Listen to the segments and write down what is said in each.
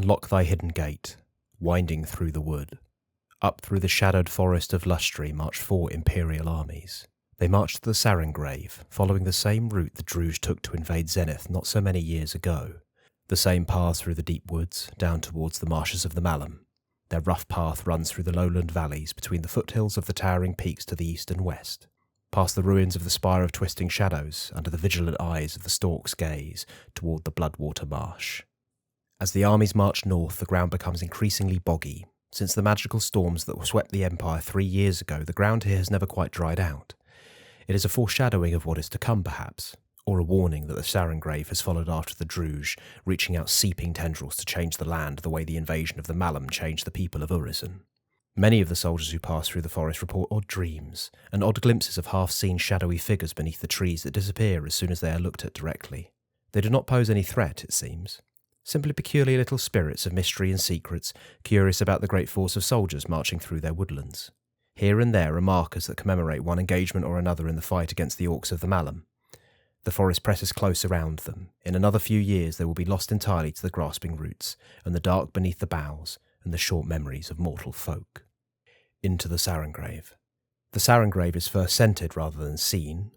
Unlock thy hidden gate, winding through the wood. Up through the shadowed forest of Lustri marched 4 Imperial armies. They marched to the Sarengrave, following the same route the Druge took to invade Zenith not so many years ago. The same path through the deep woods, down towards the marshes of the Malum. Their rough path runs through the lowland valleys between the foothills of the towering peaks to the east and west, past the ruins of the Spire of Twisting Shadows under the vigilant eyes of the Stork's gaze toward the Bloodwater Marsh. As the armies march north, the ground becomes increasingly boggy. Since the magical storms that swept the Empire 3 years ago, the ground here has never quite dried out. It is a foreshadowing of what is to come, perhaps, or a warning that the Sarengrave has followed after the Druge, reaching out seeping tendrils to change the land the way the invasion of the Malum changed the people of Urizen. Many of the soldiers who pass through the forest report odd dreams, and odd glimpses of half-seen shadowy figures beneath the trees that disappear as soon as they are looked at directly. They do not pose any threat, it seems. Simply peculiar little spirits of mystery and secrets, curious about the great force of soldiers marching through their woodlands. Here and there are markers that commemorate one engagement or another in the fight against the orcs of the Malum. The forest presses close around them. In another few years they will be lost entirely to the grasping roots, and the dark beneath the boughs, and the short memories of mortal folk. Into the Sarengrave. The Sarengrave is first scented rather than seen.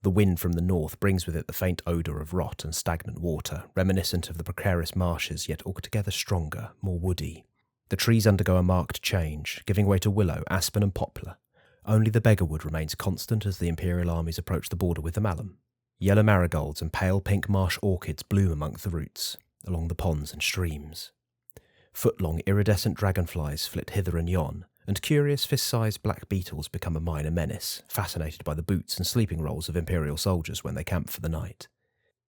The wind from the north brings with it the faint odour of rot and stagnant water, reminiscent of the precarious marshes, yet altogether stronger, more woody. The trees undergo a marked change, giving way to willow, aspen and poplar. Only the beggarwood remains constant as the Imperial armies approach the border with the Malum. Yellow marigolds and pale pink marsh orchids bloom among the roots, along the ponds and streams. Foot-long iridescent dragonflies flit hither and yon, and curious fist-sized black beetles become a minor menace, fascinated by the boots and sleeping rolls of Imperial soldiers when they camp for the night.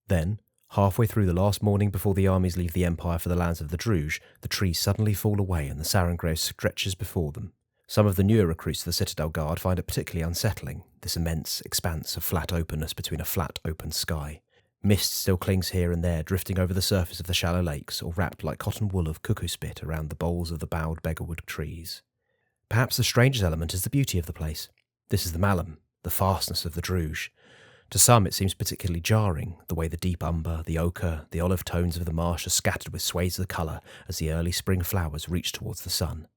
Then, halfway through the last morning before the armies leave the Empire for the lands of the Druge, the trees suddenly fall away and the Sarengrave stretches before them. Some of the newer recruits to the Citadel Guard find it particularly unsettling, this immense expanse of flat openness between a flat, open sky. Mist still clings here and there, drifting over the surface of the shallow lakes, or wrapped like cotton wool of cuckoo spit around the boles of the bowed beggarwood trees. Perhaps the strangest element is the beauty of the place. This is the Malum, the fastness of the Druge. To some it seems particularly jarring, the way the deep umber, the ochre, the olive tones of the marsh are scattered with swathes of colour as the early spring flowers reach towards the sun.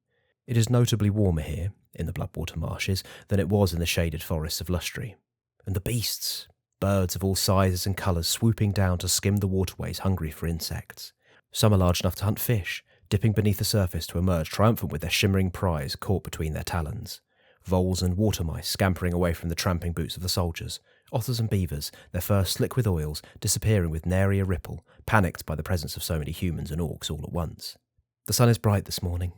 It is notably warmer here, in the Bloodwater Marshes, than it was in the shaded forests of Lustri. And the beasts, birds of all sizes and colours swooping down to skim the waterways hungry for insects. Some are large enough to hunt fish, dipping beneath the surface to emerge triumphant with their shimmering prize caught between their talons. Voles and water mice scampering away from the tramping boots of the soldiers. Otters and beavers, their fur slick with oils, disappearing with nary a ripple, panicked by the presence of so many humans and orcs all at once. The sun is bright this morning,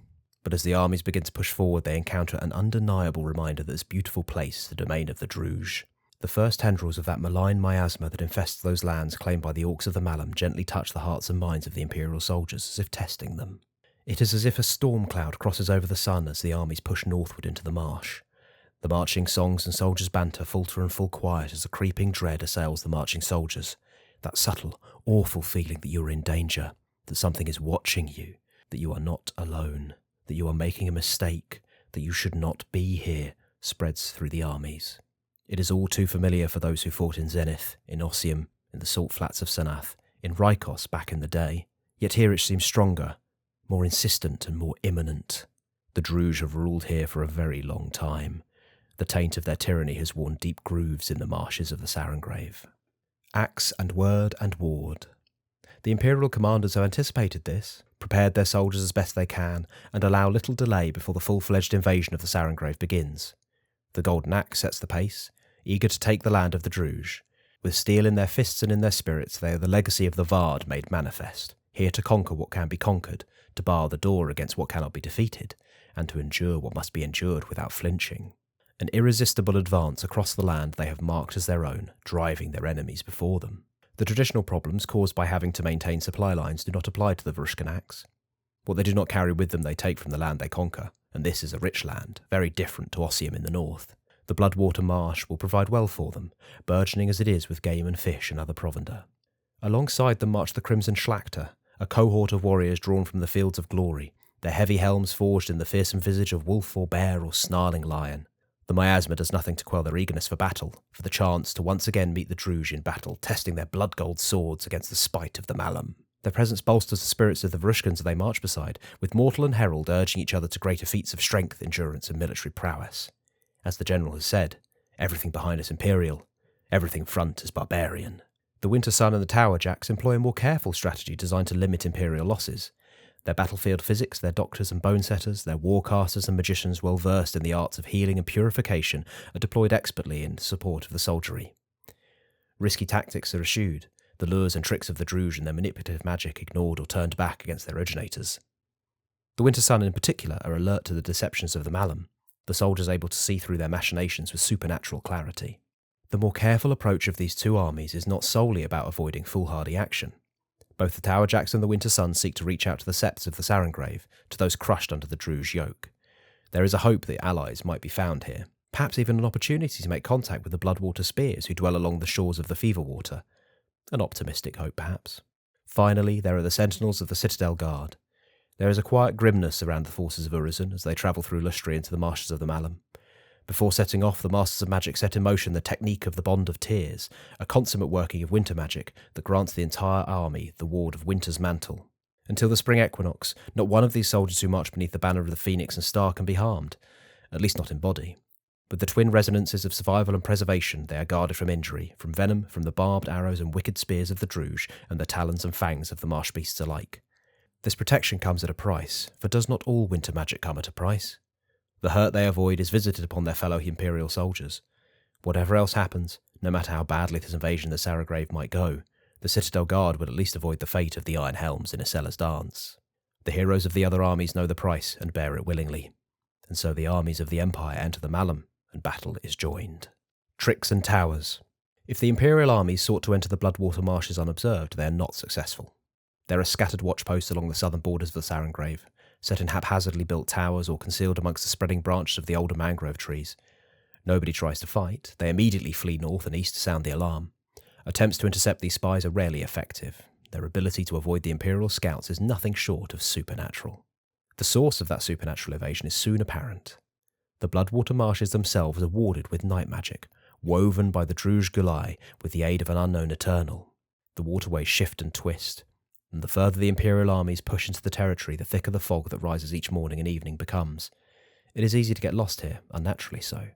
but as the armies begin to push forward they encounter an undeniable reminder that this beautiful place is the domain of the Druge. The first tendrils of that malign miasma that infests those lands claimed by the orcs of the Malum gently touch the hearts and minds of the Imperial soldiers as if testing them. It is as if a storm cloud crosses over the sun as the armies push northward into the marsh. The marching songs and soldiers' banter falter and fall quiet as a creeping dread assails the marching soldiers. That subtle, awful feeling that you are in danger, that something is watching you, that you are not alone, that you are making a mistake, that you should not be here, spreads through the armies. It is all too familiar for those who fought in Zenith, in Ossium, in the salt flats of Sanath, in Rykos back in the day. Yet here it seems stronger, more insistent and more imminent. The Druge have ruled here for a very long time. The taint of their tyranny has worn deep grooves in the marshes of the Sarengrave. Axe and word and ward. The Imperial commanders have anticipated this, prepared their soldiers as best they can, and allow little delay before the full-fledged invasion of the Sarengrave begins. The Golden Axe sets the pace, eager to take the land of the Druge. With steel in their fists and in their spirits, they are the legacy of the Vard made manifest, here to conquer what can be conquered, to bar the door against what cannot be defeated, and to endure what must be endured without flinching. An irresistible advance across the land they have marked as their own, driving their enemies before them. The traditional problems caused by having to maintain supply lines do not apply to the Vrushkan Axe. What they do not carry with them they take from the land they conquer, and this is a rich land, very different to Ossium in the north. The Bloodwater Marsh will provide well for them, burgeoning as it is with game and fish and other provender. Alongside them march the Crimson Schlachter, a cohort of warriors drawn from the fields of glory, their heavy helms forged in the fearsome visage of wolf or bear or snarling lion. The miasma does nothing to quell their eagerness for battle, for the chance to once again meet the Druge in battle, testing their blood-gold swords against the spite of the Malum. Their presence bolsters the spirits of the Varushkans as they march beside, with mortal and herald urging each other to greater feats of strength, endurance, and military prowess. As the general has said, everything behind is Imperial, everything front is barbarian. The Winter Sun and the Tower Jacks employ a more careful strategy designed to limit Imperial losses. Their battlefield physics, their doctors and bone setters, their warcasters and magicians well versed in the arts of healing and purification are deployed expertly in support of the soldiery. Risky tactics are eschewed, the lures and tricks of the Druj and their manipulative magic ignored or turned back against their originators. The Winter Sun in particular are alert to the deceptions of the Malum, the soldiers able to see through their machinations with supernatural clarity. The more careful approach of these two armies is not solely about avoiding foolhardy action. Both the Tower Jacks and the Winter Sun seek to reach out to the septs of the Sarengrave, to those crushed under the Druj yoke. There is a hope that allies might be found here, perhaps even an opportunity to make contact with the Bloodwater Spears who dwell along the shores of the Feverwater. An optimistic hope, perhaps. Finally, there are the Sentinels of the Citadel Guard. There is a quiet grimness around the forces of Urizen as they travel through Lustri into the marshes of the Malum. Before setting off, the Masters of Magic set in motion the technique of the Bond of Tears, a consummate working of winter magic that grants the entire army the ward of Winter's Mantle. Until the spring equinox, not one of these soldiers who march beneath the banner of the Phoenix and Star can be harmed, at least not in body. With the twin resonances of survival and preservation, they are guarded from injury, from venom, from the barbed arrows and wicked spears of the Druj, and the talons and fangs of the marsh beasts alike. This protection comes at a price, for does not all winter magic come at a price? The hurt they avoid is visited upon their fellow Imperial soldiers. Whatever else happens, no matter how badly this invasion of the Sarengrave might go, the Citadel Guard would at least avoid the fate of the Iron Helms in Isella's dance. The heroes of the other armies know the price and bear it willingly, and so the armies of the Empire enter the Malum, and battle is joined. Tricks and towers. If the Imperial armies sought to enter the Bloodwater marshes unobserved, they are not successful. There are scattered watchposts along the southern borders of the Sarengrave, set in haphazardly built towers or concealed amongst the spreading branches of the older mangrove trees. Nobody tries to fight, they immediately flee north and east to sound the alarm. Attempts to intercept these spies are rarely effective. Their ability to avoid the Imperial scouts is nothing short of supernatural. The source of that supernatural evasion is soon apparent. The Bloodwater marshes themselves are warded with night magic, woven by the Druj Gulai with the aid of an unknown Eternal. The waterways shift and twist, and the further the Imperial armies push into the territory, the thicker the fog that rises each morning and evening becomes. It is easy to get lost here, unnaturally so.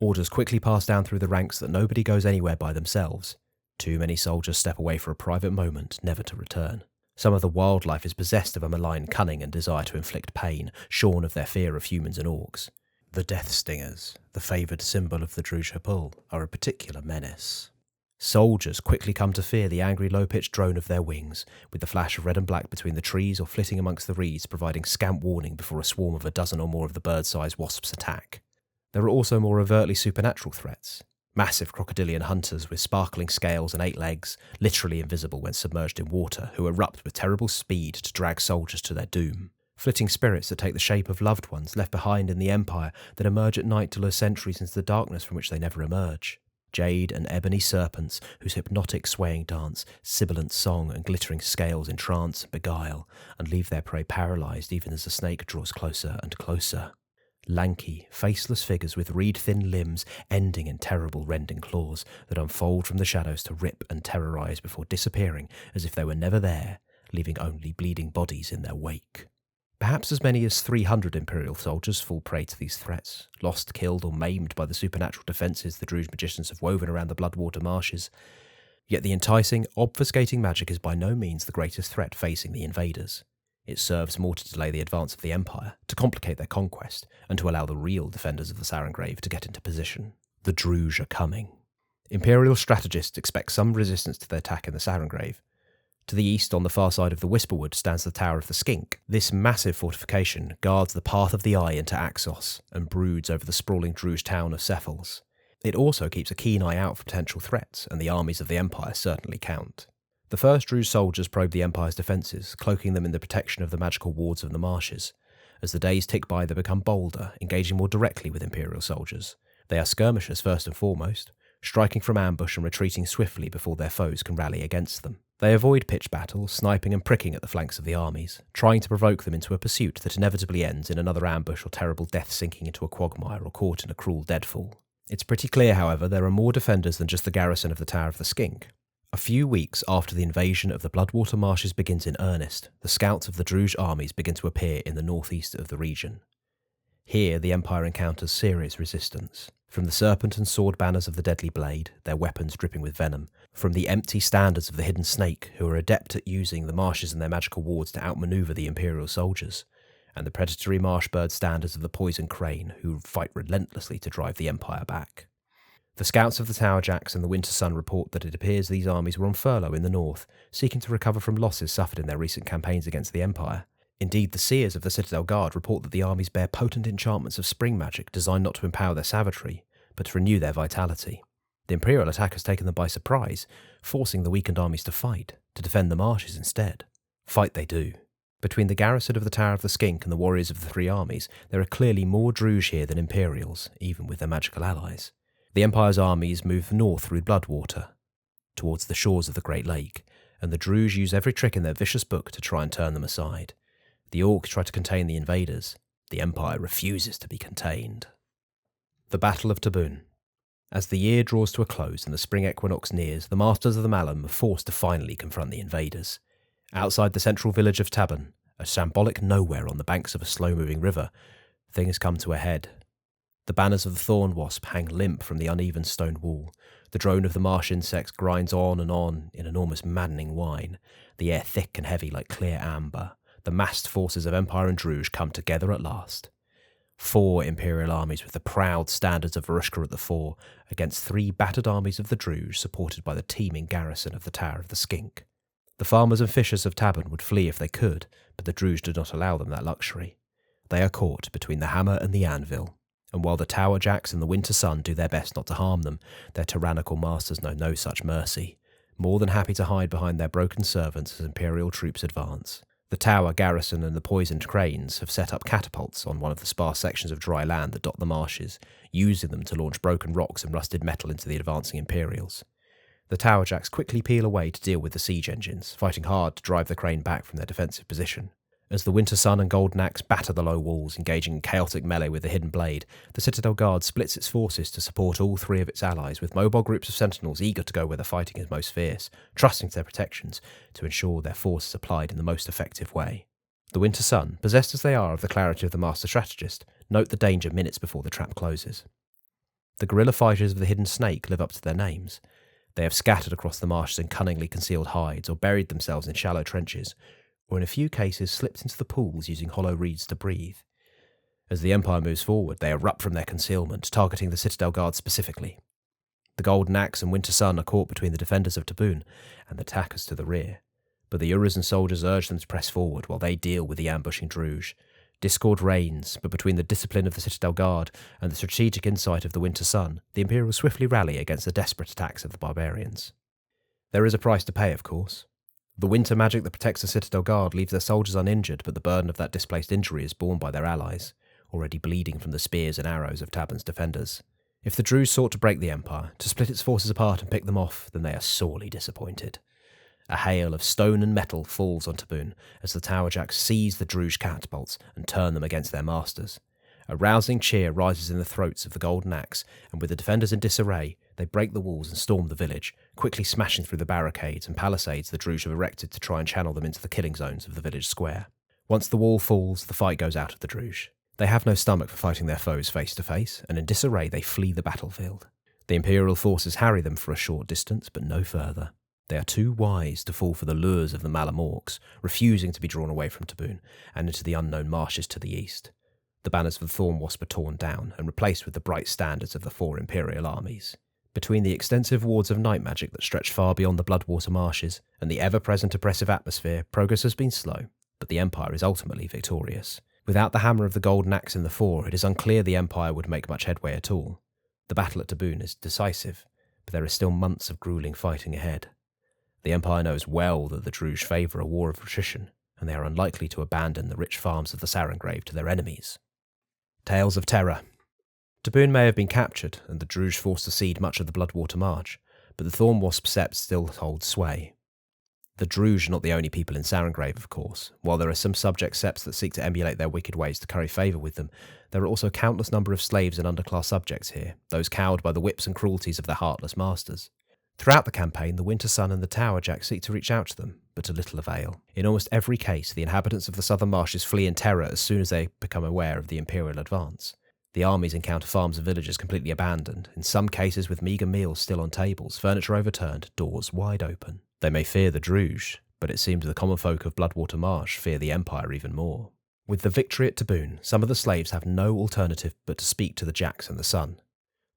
Orders quickly pass down through the ranks that nobody goes anywhere by themselves. Too many soldiers step away for a private moment, never to return. Some of the wildlife is possessed of a malign cunning and desire to inflict pain, shorn of their fear of humans and orcs. The Death Stingers, the favoured symbol of the Druj Hapul, are a particular menace. Soldiers quickly come to fear the angry low-pitched drone of their wings, with the flash of red and black between the trees or flitting amongst the reeds providing scant warning before a swarm of a dozen or more of the bird-sized wasps attack. There are also more overtly supernatural threats. Massive crocodilian hunters with sparkling scales and 8 legs, literally invisible when submerged in water, who erupt with terrible speed to drag soldiers to their doom. Flitting spirits that take the shape of loved ones left behind in the Empire that emerge at night to lure sentries into the darkness from which they never emerge. Jade and ebony serpents whose hypnotic swaying dance, sibilant song and glittering scales entrance and beguile, and leave their prey paralysed even as the snake draws closer and closer. Lanky, faceless figures with reed-thin limbs ending in terrible rending claws that unfold from the shadows to rip and terrorise before disappearing as if they were never there, leaving only bleeding bodies in their wake. Perhaps as many as 300 Imperial soldiers fall prey to these threats, lost, killed or maimed by the supernatural defences the Druj magicians have woven around the Bloodwater marshes. Yet the enticing, obfuscating magic is by no means the greatest threat facing the invaders. It serves more to delay the advance of the Empire, to complicate their conquest, and to allow the real defenders of the Sarengrave to get into position. The Druj are coming. Imperial strategists expect some resistance to their attack in the Sarengrave. To the east, on the far side of the Whisperwood, stands the Tower of the Skink. This massive fortification guards the path of the eye into Axos, and broods over the sprawling Druj town of Cephals. It also keeps a keen eye out for potential threats, and the armies of the Empire certainly count. The first Druj soldiers probe the Empire's defences, cloaking them in the protection of the magical wards of the marshes. As the days tick by, they become bolder, engaging more directly with Imperial soldiers. They are skirmishers first and foremost, striking from ambush and retreating swiftly before their foes can rally against them. They avoid pitched battles, sniping and pricking at the flanks of the armies, trying to provoke them into a pursuit that inevitably ends in another ambush or terrible death sinking into a quagmire or caught in a cruel deadfall. It's pretty clear, however, there are more defenders than just the garrison of the Tower of the Skink. A few weeks after the invasion of the Bloodwater Marshes begins in earnest, the scouts of the Druge armies begin to appear in the northeast of the region. Here the Empire encounters serious resistance. From the serpent and sword banners of the Deadly Blade, their weapons dripping with venom, from the empty standards of the Hidden Snake, who are adept at using the marshes and their magical wards to outmaneuver the Imperial soldiers, and the predatory marshbird standards of the Poison Crane, who fight relentlessly to drive the Empire back. The scouts of the Tower Jacks and the Winter Sun report that it appears these armies were on furlough in the north, seeking to recover from losses suffered in their recent campaigns against the Empire. Indeed, the seers of the Citadel Guard report that the armies bear potent enchantments of spring magic designed not to empower their savagery, but to renew their vitality. The Imperial attack has taken them by surprise, forcing the weakened armies to fight, to defend the marshes instead. Fight they do. Between the garrison of the Tower of the Skink and the warriors of the three armies, there are clearly more Druge here than Imperials, even with their magical allies. The Empire's armies move north through Bloodwater, towards the shores of the Great Lake, and the Druge use every trick in their vicious book to try and turn them aside. The Orcs try to contain the invaders. The Empire refuses to be contained. The Battle of Taboon. As the year draws to a close and the spring equinox nears, the Masters of the Malum are forced to finally confront the invaders. Outside the central village of Taboon, a shambolic nowhere on the banks of a slow-moving river, things come to a head. The banners of the thorn wasp hang limp from the uneven stone wall. The drone of the marsh insects grinds on and on in an almost maddening whine, the air thick and heavy like clear amber. The massed forces of Empire and Druge come together at last. 4 Imperial armies with the proud standards of Varushka at the fore, against 3 battered armies of the Druge supported by the teeming garrison of the Tower of the Skink. The farmers and fishers of Taboon would flee if they could, but the Druge do not allow them that luxury. They are caught between the hammer and the anvil, and while the Tower Jacks and the Winter Sun do their best not to harm them, their tyrannical masters know no such mercy, more than happy to hide behind their broken servants as Imperial troops advance. The Tower garrison and the Poisoned Cranes have set up catapults on one of the sparse sections of dry land that dot the marshes, using them to launch broken rocks and rusted metal into the advancing Imperials. The Tower Jacks quickly peel away to deal with the siege engines, fighting hard to drive the Crane back from their defensive position. As the Winter Sun and Golden Axe batter the low walls, engaging in chaotic melee with the Hidden Blade, the Citadel Guard splits its forces to support all 3 of its allies, with mobile groups of sentinels eager to go where the fighting is most fierce, trusting to their protections to ensure their force is applied in the most effective way. The Winter Sun, possessed as they are of the clarity of the Master Strategist, note the danger minutes before the trap closes. The guerrilla fighters of the Hidden Snake live up to their names. They have scattered across the marshes in cunningly concealed hides, or buried themselves in shallow trenches, or in a few cases slipped into the pools using hollow reeds to breathe. As the Empire moves forward, they erupt from their concealment, targeting the Citadel Guard specifically. The Golden Axe and Winter Sun are caught between the defenders of Taboon and the attackers to the rear, but the Urizen soldiers urge them to press forward while they deal with the ambushing Druge. Discord reigns, but between the discipline of the Citadel Guard and the strategic insight of the Winter Sun, the Imperials swiftly rally against the desperate attacks of the barbarians. There is a price to pay, of course. The winter magic that protects the Citadel Guard leaves their soldiers uninjured, but the burden of that displaced injury is borne by their allies, already bleeding from the spears and arrows of Taboon's defenders. If the Druze sought to break the Empire, to split its forces apart and pick them off, then they are sorely disappointed. A hail of stone and metal falls on Taboon as the Tower Jacks seize the Druze catapults and turn them against their masters. A rousing cheer rises in the throats of the Golden Axe, and with the defenders in disarray, they break the walls and storm the village, quickly smashing through the barricades and palisades the Druze have erected to try and channel them into the killing zones of the village square. Once the wall falls, the fight goes out of the Druze. They have no stomach for fighting their foes face to face, and in disarray they flee the battlefield. The Imperial forces harry them for a short distance, but no further. They are too wise to fall for the lures of the Malum Orcs, refusing to be drawn away from Taboon and into the unknown marshes to the east. The banners of the Thorn Wasp are torn down and replaced with the bright standards of the 4 Imperial armies. Between the extensive wards of night magic that stretch far beyond the Bloodwater marshes and the ever-present oppressive atmosphere, progress has been slow, but the Empire is ultimately victorious. Without the hammer of the Golden Axe in the fore, it is unclear the Empire would make much headway at all. The battle at Taboon is decisive, but there is still months of grueling fighting ahead. The Empire knows well that the Druze favour a war of attrition, and they are unlikely to abandon the rich farms of the Sarengrave to their enemies. Tales of Terror. Taboon may have been captured, and the Druze forced to cede much of the Bloodwater March, but the Thorn Wasp sept still holds sway. The Druze are not the only people in Sarengrave, of course. While there are some subject septs that seek to emulate their wicked ways to curry favour with them, there are also a countless number of slaves and underclass subjects here, those cowed by the whips and cruelties of their heartless masters. Throughout the campaign, the Winter Sun and the Tower Jack seek to reach out to them, but to little avail. In almost every case, the inhabitants of the southern marshes flee in terror as soon as they become aware of the Imperial advance. The armies encounter farms and villages completely abandoned, in some cases with meagre meals still on tables, furniture overturned, doors wide open. They may fear the Druge, but it seems the common folk of Bloodwater Marsh fear the Empire even more. With the victory at Taboon, some of the slaves have no alternative but to speak to the Jacks and the Sun.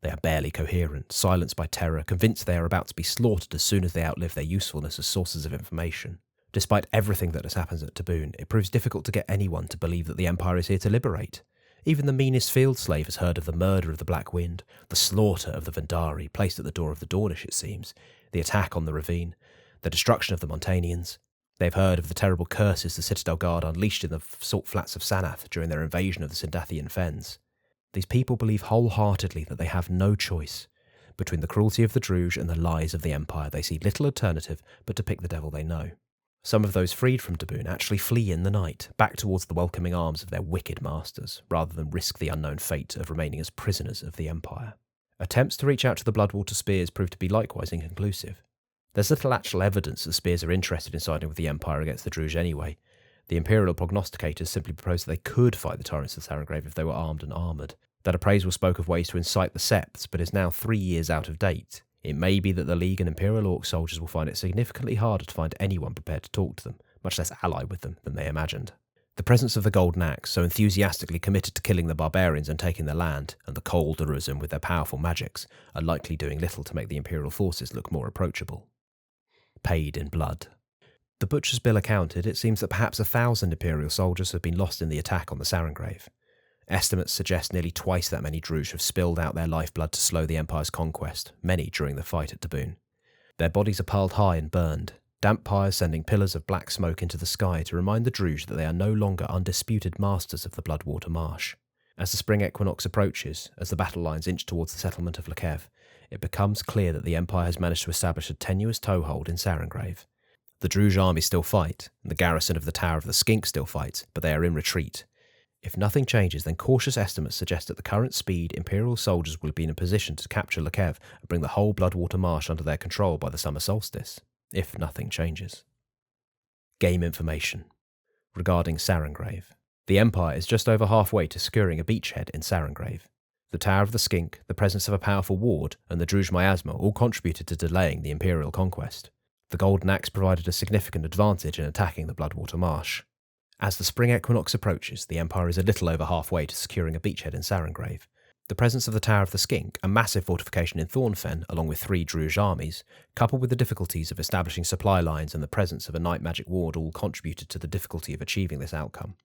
They are barely coherent, silenced by terror, convinced they are about to be slaughtered as soon as they outlive their usefulness as sources of information. Despite everything that has happened at Taboon, it proves difficult to get anyone to believe that the Empire is here to liberate. Even the meanest field slave has heard of the murder of the Black Wind, the slaughter of the Vendari placed at the door of the Dornish, it seems, the attack on the ravine, the destruction of the Montanians. They've heard of the terrible curses the Citadel Guard unleashed in the salt flats of Sanath during their invasion of the Sindathian Fens. These people believe wholeheartedly that they have no choice. Between the cruelty of the Druge and the lies of the Empire, they see little alternative but to pick the devil they know. Some of those freed from Taboon actually flee in the night, back towards the welcoming arms of their wicked masters, rather than risk the unknown fate of remaining as prisoners of the Empire. Attempts to reach out to the Bloodwater Spears prove to be likewise inconclusive. There's little actual evidence that Spears are interested in siding with the Empire against the Druge anyway. The Imperial prognosticators simply proposed that they could fight the Torrents of Sarengrave if they were armed and armoured. That appraisal spoke of ways to incite the Septs, but is now 3 years out of date. It may be that the League and Imperial Orc soldiers will find it significantly harder to find anyone prepared to talk to them, much less ally with them, than they imagined. The presence of the Golden Axe, so enthusiastically committed to killing the barbarians and taking the land, and the Khol Durazim with their powerful magics, are likely doing little to make the Imperial forces look more approachable. Paid in blood. The Butcher's Bill accounted, it seems that perhaps 1,000 Imperial soldiers have been lost in the attack on the Sarengrave. Estimates suggest nearly twice that many Druge have spilled out their lifeblood to slow the Empire's conquest, many during the fight at Taboon. Their bodies are piled high and burned, damp pyres sending pillars of black smoke into the sky to remind the Druge that they are no longer undisputed masters of the Bloodwater Marsh. As the spring equinox approaches, as the battle lines inch towards the settlement of Lakev, it becomes clear that the Empire has managed to establish a tenuous toehold in Sarengrave. The Druge army still fight, and the garrison of the Tower of the Skink still fights, but they are in retreat. If nothing changes, then cautious estimates suggest at the current speed, Imperial soldiers will be in a position to capture Lakev and bring the whole Bloodwater Marsh under their control by the summer solstice, if nothing changes. Game information. Regarding Sarengrave. The Empire is just over halfway to securing a beachhead in Sarengrave. The Tower of the Skink, the presence of a powerful ward, and the Druge miasma all contributed to delaying the Imperial conquest. The Golden Axe provided a significant advantage in attacking the Bloodwater Marsh. As the spring equinox approaches, the Empire is a little over halfway to securing a beachhead in Sarengrave. The presence of the Tower of the Skink, a massive fortification in Thornfen, along with 3 Druge armies, coupled with the difficulties of establishing supply lines and the presence of a night magic ward all contributed to the difficulty of achieving this outcome.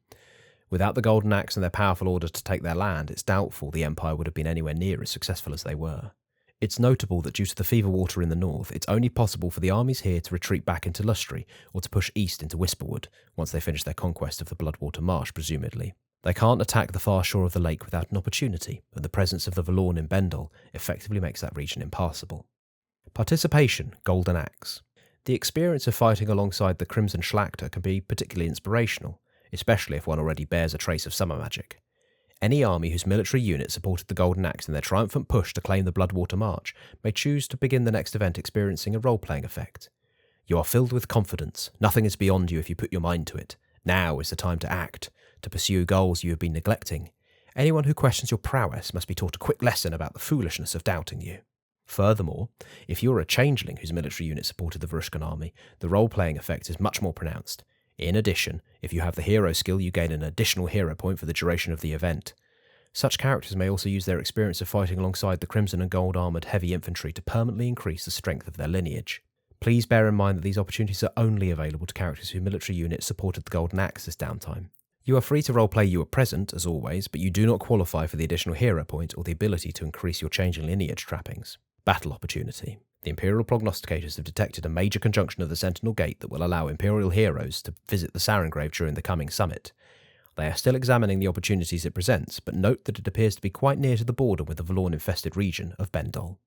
Without the Golden Axe and their powerful orders to take their land, it's doubtful the Empire would have been anywhere near as successful as they were. It's notable that due to the fever water in the north, it's only possible for the armies here to retreat back into Lustry or to push east into Whisperwood once they finish their conquest of the Bloodwater Marsh, presumably. They can't attack the far shore of the lake without an opportunity, and the presence of the Valorn in Bendel effectively makes that region impassable. Participation, Golden Axe. The experience of fighting alongside the Crimson Schlachter can be particularly inspirational, especially if one already bears a trace of summer magic. Any army whose military unit supported the Golden Axe in their triumphant push to claim the Bloodwater March may choose to begin the next event experiencing a role-playing effect. You are filled with confidence. Nothing is beyond you if you put your mind to it. Now is the time to act, to pursue goals you have been neglecting. Anyone who questions your prowess must be taught a quick lesson about the foolishness of doubting you. Furthermore, if you are a changeling whose military unit supported the Varushkan army, the role-playing effect is much more pronounced. In addition, if you have the hero skill, you gain an additional hero point for the duration of the event. Such characters may also use their experience of fighting alongside the Crimson and Gold armoured heavy infantry to permanently increase the strength of their lineage. Please bear in mind that these opportunities are only available to characters whose military units supported the Golden Axe this downtime. You are free to roleplay you at present, as always, but you do not qualify for the additional hero point or the ability to increase your changing lineage trappings. Battle opportunity. The Imperial prognosticators have detected a major conjunction of the Sentinel Gate that will allow Imperial heroes to visit the Sarengrave during the coming summit. They are still examining the opportunities it presents, but note that it appears to be quite near to the border with the Valorn-infested region of Bendol.